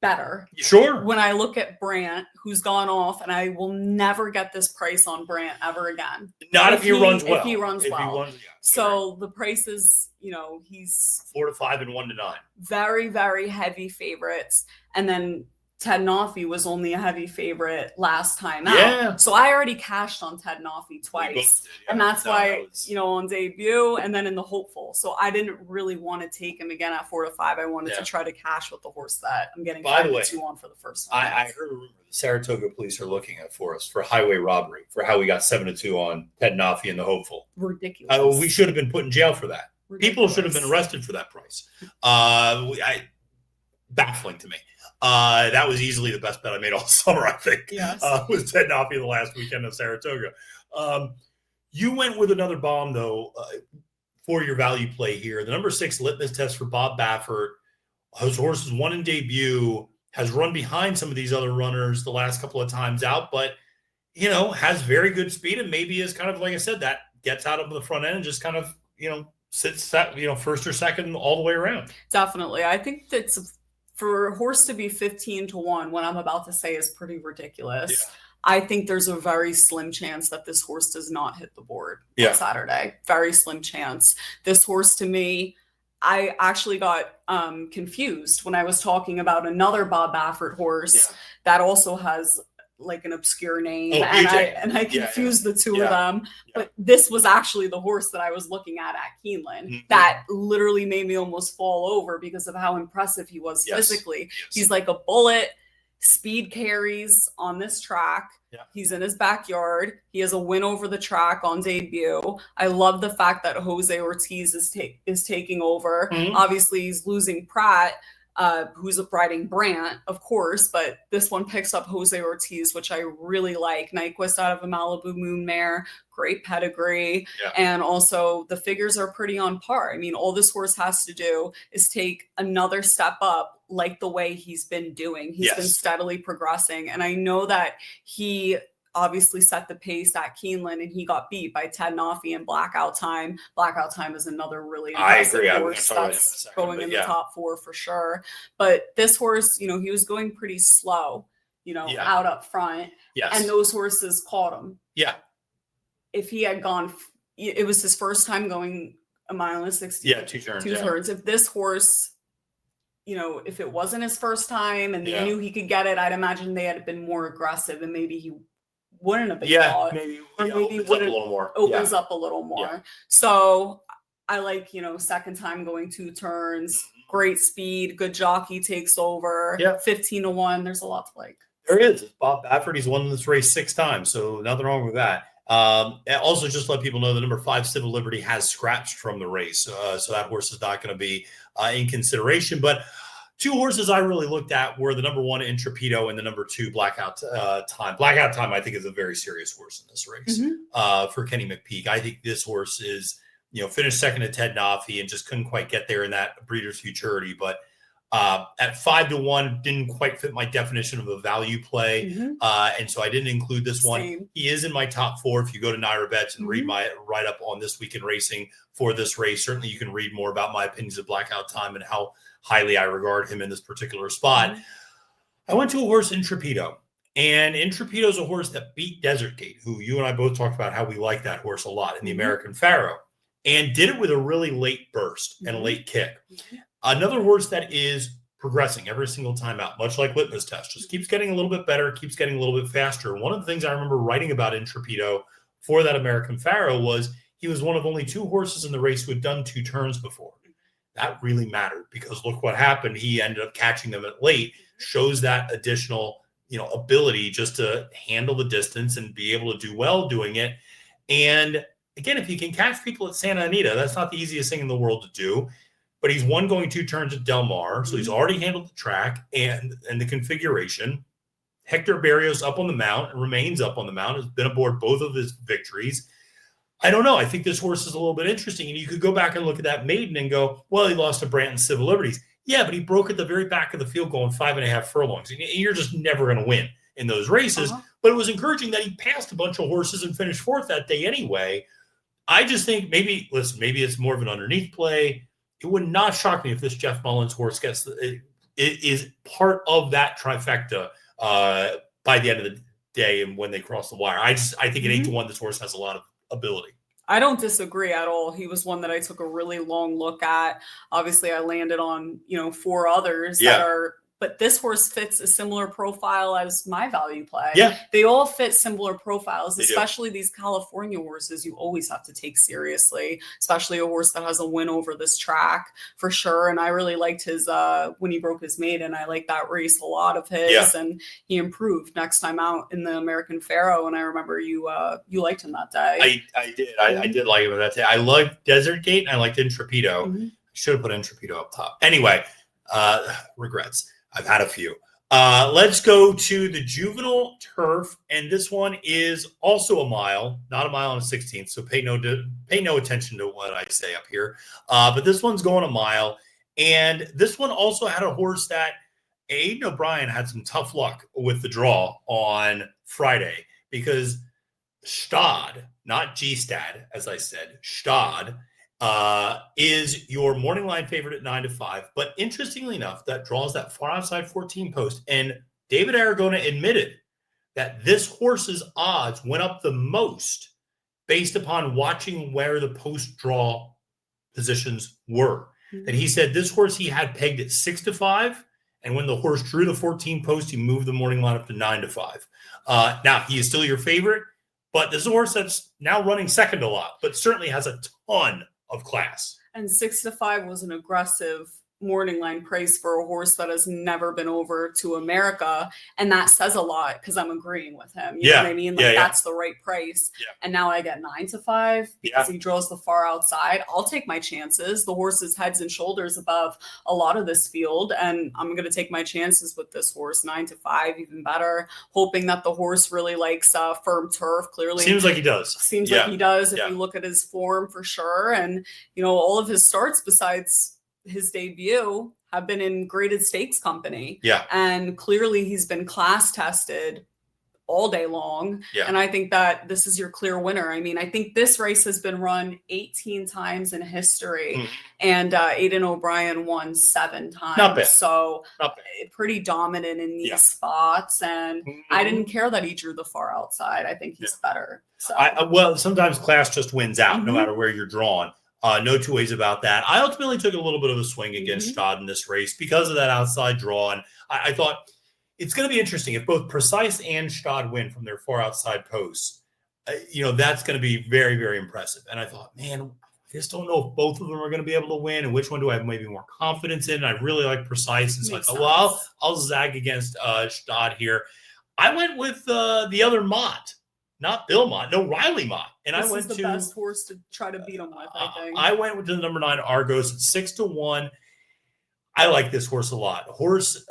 better. Sure. When I look at Brant, who's gone off, and I will never get this price on Brant ever again. Not if he runs well. If he runs well. So the price is, he's 4-5 and 1-9. Very, very heavy favorites. And then Ted Noffey was only a heavy favorite last time out. So I already cashed on Ted Noffey twice. And that's why, on debut and then in the Hopeful. So I didn't really want to take him again at 4-5. I wanted to try to cash with the horse that I'm getting 5-2 on for the first time. I heard a rumor the Saratoga police are looking at for us for highway robbery, for how we got 7-2 on Ted Noffey in the Hopeful. Ridiculous. We should have been put in jail for that. People should have been arrested for that price. Baffling to me. That was easily the best bet I made all summer, I think. Yes. Was Ted Noffey the last weekend of Saratoga. You went with another bomb, though, for your value play here. The number 6 litmus test for Bob Baffert. His horse has won in debut, has run behind some of these other runners the last couple of times out, but, has very good speed and maybe is kind of, like I said, that gets out of the front end and just kind of, sits first or second all the way around. Definitely. I think that's for a horse to be 15-1, what I'm about to say is pretty ridiculous. Yeah. I think there's a very slim chance that this horse does not hit the board on Saturday. Very slim chance. This horse, to me, I actually got confused when I was talking about another Bob Baffert horse that also has like an obscure name, and I confused the two of them. But this was actually the horse that I was looking at Keeneland that literally made me almost fall over because of how impressive he was physically. He's like a bullet. Speed carries on this track. He's in his backyard. He has a win over the track on debut. I love the fact that Jose Ortiz is taking over. Obviously, he's losing Pratt, who's riding Brant, of course, but this one picks up Jose Ortiz, which I really like. Nyquist out of a Malibu Moon mare, great pedigree. And also the figures are pretty on par. I mean, all this horse has to do is take another step up like the way he's been doing. He's been steadily progressing. And I know that he obviously set the pace at Keeneland, and he got beat by Ted Noffey in Blackout Time. Blackout Time is another really impressive horse that's going in the top 4 for sure. But this horse, he was going pretty slow, out up front. And those horses caught him. If he had gone, it was his first time going a mile and 60. Two turns. Two turns. If this horse, if it wasn't his first time and they knew he could get it, I'd imagine they had been more aggressive and maybe he wouldn't have been caught. Maybe opens up a little more. Opens up a little more. So I like, second time going 2 turns, great speed, good jockey takes over. 15-1. There's a lot to like. There is. Bob Baffert, he's won this race 6 times, so nothing wrong with that. And also, just let people know the number 5 Civil Liberty has scratched from the race, so that horse is not going to be in consideration. But 2 horses I really looked at were the number 1 Intrepido and the number 2 Blackout Time. Blackout Time, I think, is a very serious horse in this race for Kenny McPeak. I think this horse is, finished second to Ted Noffey and just couldn't quite get there in that Breeders' Futurity, but at 5-1 didn't quite fit my definition of a value play. And so I didn't include this one. He is in my top 4. If you go to NYRA Bets and read my write-up on This Week in Racing for this race, certainly you can read more about my opinions of Blackout Time and how highly I regard him in this particular spot. I went to a horse, Intrepido. And Intrepido is a horse that beat Desert Gate, who you and I both talked about how we like that horse a lot in the American Pharaoh, and did it with a really late burst and a late kick. Another horse that is progressing every single time out, much like Litmus Test, just keeps getting a little bit better, keeps getting a little bit faster. One of the things I remember writing about Intrepido for that American Pharaoh was he was one of only 2 horses in the race who had done 2 turns before. That really mattered because look what happened. He ended up catching them at late, shows that additional, ability just to handle the distance and be able to do well doing it. And again, if you can catch people at Santa Anita, that's not the easiest thing in the world to do. But he's won going 2 turns at Del Mar, so he's already handled the track and the configuration. Hector Barrios up on the mount and remains up on the mount, has been aboard both of his victories. I don't know. I think this horse is a little bit interesting. And you could go back and look at that maiden and go, well, he lost to Brant and Civil Liberties. Yeah, but he broke at the very back of the field going 5.5 furlongs. And you're just never going to win in those races. But it was encouraging that he passed a bunch of horses and finished 4th that day anyway. I just think maybe it's more of an underneath play. It would not shock me if this Jeff Mullins horse is part of that trifecta by the end of the day and when they cross the wire. I think at 8-1, this horse has a lot of ability. I don't disagree at all. He was one that I took a really long look at. Obviously, I landed on 4 others that are. But this horse fits a similar profile as my value play. They all fit similar profiles, especially these California horses you always have to take seriously, especially a horse that has a win over this track for sure. And I really liked his when he broke his maiden. I liked that race a lot of his, and he improved next time out in the American Pharaoh. And I remember you liked him that day. I did. I did like him that day. I liked Desert Gate and I liked Intrepido. Should have put Intrepido up top. Anyway, regrets. I've had a few. Let's go to the Juvenile Turf, and this one is also a mile, not a mile and a 16th, so pay no attention to what I say up here. But this one's going a mile, and this one also had a horse that Aiden O'Brien had some tough luck with the draw on Friday because Gstaad, not Gstaad, as I said, Gstaad, is your morning line favorite at 9-5. But interestingly enough, that draws that far outside 14 post. And David Aragona admitted that this horse's odds went up the most based upon watching where the post draw positions were. Mm-hmm. That he said this horse he had pegged at 6-5. And when the horse drew the 14 post, he moved the morning line up to 9-5. Now, he is still your favorite, but this is a horse that's now running second a lot, but certainly has a ton of class. And 6-5 was an aggressive morning line price for a horse that has never been over to America. And that says a lot because I'm agreeing with him. You know what I mean? Like that's the right price. Yeah. And now I get 9-5 because he draws the far outside. I'll take my chances. The horse is heads and shoulders above a lot of this field. And I'm going to take my chances with this horse, 9-5, even better, hoping that the horse really likes firm turf. Clearly. Seems like he does. Seems like he does if you look at his form for sure. And, you know, all of his starts besides his debut have been in graded stakes company. Yeah. And clearly he's been class tested all day long. Yeah. And I think that this is your clear winner. I mean, I think this race has been run 18 times in history and Aiden O'Brien won 7 times. Not bad. So not bad. Pretty dominant in these spots. And I didn't care that he drew the far outside. I think he's better. So well, sometimes class just wins out no matter where you're drawn. No two ways about that. I ultimately took a little bit of a swing against Gstaad in this race because of that outside draw. And I thought it's going to be interesting if both Precise and Gstaad win from their far outside posts. You know, that's going to be very, very impressive. And I thought, man, I just don't know if both of them are going to be able to win and which one do I have maybe more confidence in. And I really like Precise. And so I thought, well, I'll zag against Gstaad here. I went with the other Mott. Not Bill Mott, no, Riley Mott. And this I went is the best horse to try to beat him with, I think. I went with the number 9 Argos at 6-1. I like this horse a lot. Horse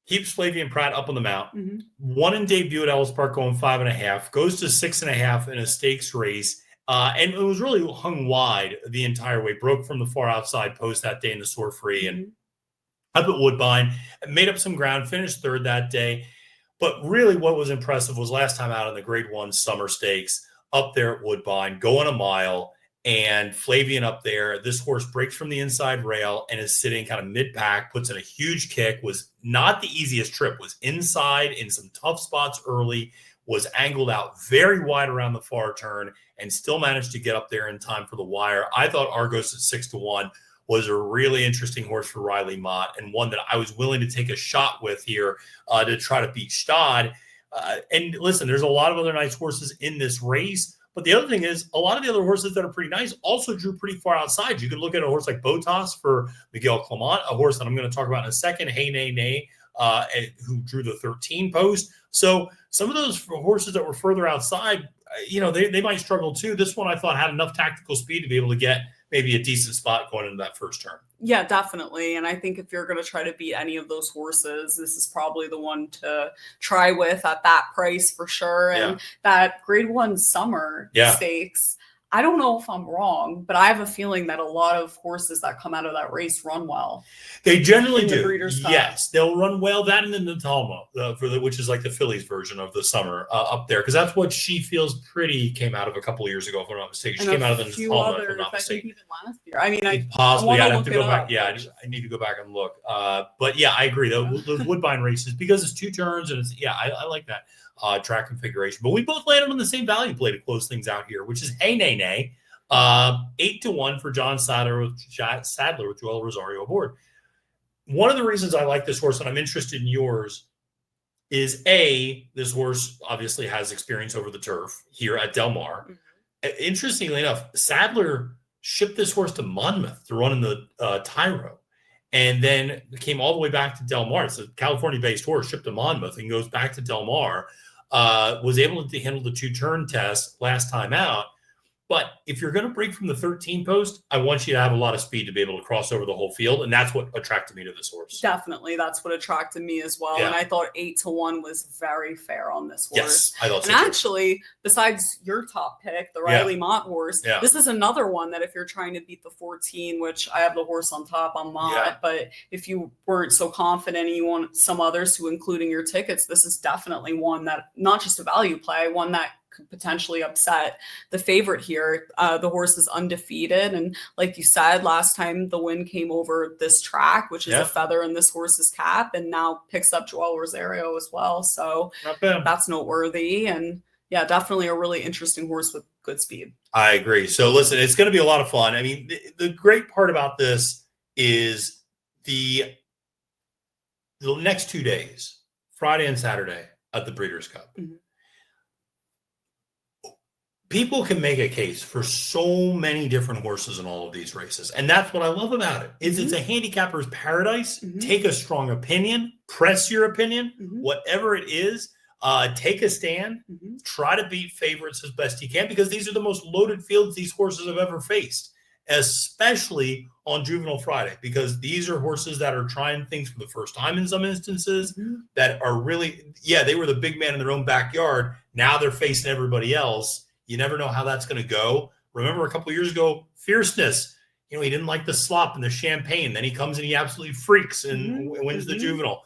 keeps Flavian Pratt up on the mount. Won in debut at Ellis Park going 5.5. Goes to 6.5 in a stakes race. And it was really hung wide the entire way. Broke from the far outside post that day in the sore free. And up at Woodbine. Made up some ground. Finished third that day. But really what was impressive was last time out in the Grade 1 Summer Stakes up there at Woodbine, going a mile, and Flavian up there. This horse breaks from the inside rail and is sitting kind of mid-pack, puts in a huge kick, was not the easiest trip, was inside in some tough spots early, was angled out very wide around the far turn, and still managed to get up there in time for the wire. I thought Argos at 6-1 was a really interesting horse for Riley Mott and one that I was willing to take a shot with here to try to beat Gstaad. And listen, there's a lot of other nice horses in this race. But the other thing is a lot of the other horses that are pretty nice also drew pretty far outside. You could look at a horse like Botas for Miguel Clement, a horse that I'm going to talk about in a second, Hey Nay Nay, who drew the 13 post. So some of those horses that were further outside, you know, they might struggle too. This one I thought had enough tactical speed to be able to get maybe a decent spot going into that first turn. Yeah, definitely. And I think if you're going to try to beat any of those horses, this is probably the one to try with at that price for sure. And that Grade 1 Summer Stakes, I don't know if I'm wrong, but I have a feeling that a lot of horses that come out of that race run well. They generally do. Breeders Cup. Yes, they'll run well. That and the Natalmo, which is like the Fillies version of the summer up there, because that's what She Feels Pretty came out of a couple of years ago, if I'm not mistaken. She came out of the Natalmo, if I'm not mistaken. Even last year. I mean, possibly. I'd have to go back. Yeah, I need to go back and look. But yeah, I agree. The Woodbine races, because it's 2 turns, and it's I like that track configuration. But we both landed on the same value play to close things out here, which is Hey Nay Nay. 8-1 for John Sadler with Joel Rosario aboard. One of the reasons I like this horse, and I'm interested in yours, is this horse obviously has experience over the turf here at Del Mar. Interestingly enough, Sadler shipped this horse to Monmouth to run in the Tyro, and then came all the way back to Del Mar. It's a California-based horse, shipped to Monmouth, and goes back to Del Mar. Was able to handle the 2-turn test last time out. But if you're going to break from the 13 post, I want you to have a lot of speed to be able to cross over the whole field. And that's what attracted me to this horse. Definitely. That's what attracted me as well. Yeah. And I thought 8-1 was very fair on this horse. Yes, I thought so. And actually, besides your top pick, the Riley Mott horse, this is another one that if you're trying to beat the 14, which I have the horse on top on Mott, but if you weren't so confident and you want some others to include in your tickets, this is definitely one that, not just a value play, one that could potentially upset the favorite here. The horse is undefeated. And like you said, last time the win came over this track, which is a feather in this horse's cap, and now picks up Joel Rosario as well. So that's noteworthy. And yeah, definitely a really interesting horse with good speed. I agree. So listen, it's going to be a lot of fun. I mean, the great part about this is the next 2 days, Friday and Saturday at the Breeders' Cup. Mm-hmm. People can make a case for so many different horses in all of these races. And that's what I love about it. Is it's a handicapper's paradise. Take a strong opinion, press your opinion, whatever it is. Take a stand, try to beat favorites as best you can, because these are the most loaded fields these horses have ever faced, especially on Juvenile Friday, because these are horses that are trying things for the first time in some instances, that are really, they were the big man in their own backyard. Now they're facing everybody else. You never know how that's going to go. Remember a couple of years ago, Fierceness, he didn't like the slop and the champagne. Then he comes and he absolutely freaks and wins the Juvenile.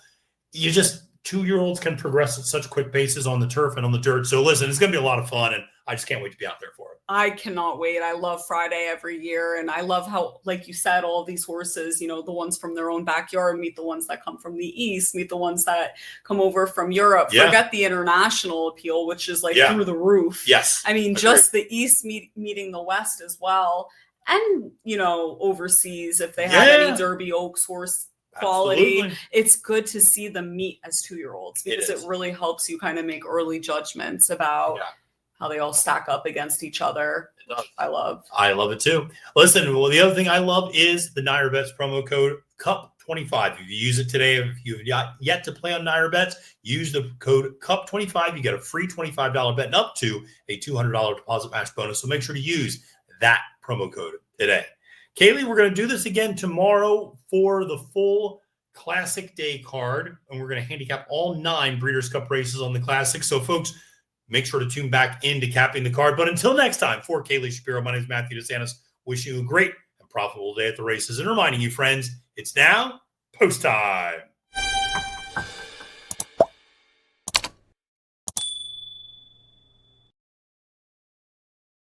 You just, 2-year-olds can progress at such quick paces on the turf and on the dirt. So listen, it's going to be a lot of fun, and I just can't wait to be out there for it. I cannot wait. I love Friday every year, and I love how, like you said, all these horses, the ones from their own backyard meet the ones that come from the East, meet the ones that come over from Europe. Forget the international appeal, which is through the roof. Yes. I mean, just the East meeting the West as well. And, overseas, if they have any Derby Oaks horse quality. Absolutely. It's good to see them meet as 2-year-olds, because it really helps you kind of make early judgments about how they all stack up against each other. I love it too. Listen, well, the other thing I love is the NYRA Bets promo code CUP25. If you use it today, if you've yet to play on NYRA Bets, use the code CUP25. You get a free $25 bet and up to a $200 deposit match bonus. So make sure to use that promo code today. Kaylie, we're going to do this again tomorrow for the full Classic Day card, and we're going to handicap all 9 Breeders' Cup races on the Classic. So, folks, make sure to tune back into Capping the Card. But until next time, for Kaylie Shapiro, my name is Matthew DeSantis. Wishing you a great and profitable day at the races, and reminding you, friends, it's now post time.